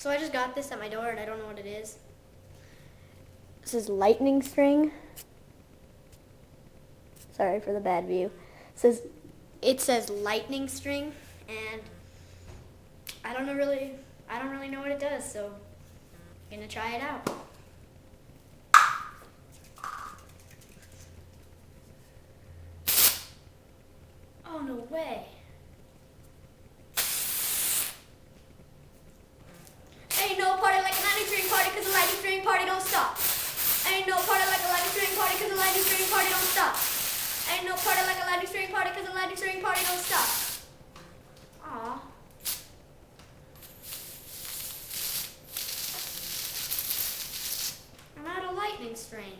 So I just got this at my door and I don't know what it is. This is lightning string. Sorry for the bad view. It says lightning string, and I don't really know what it does, so I'm gonna try it out. Oh, no way. Ain't no party like a lightning string party, cause the lightning string party don't stop. Ain't no party like a lightning string party, cause the lightning string party don't stop. Ain't no party like a lightning string party, cause the lightning string party don't stop. Aw. I'm out of lightning string.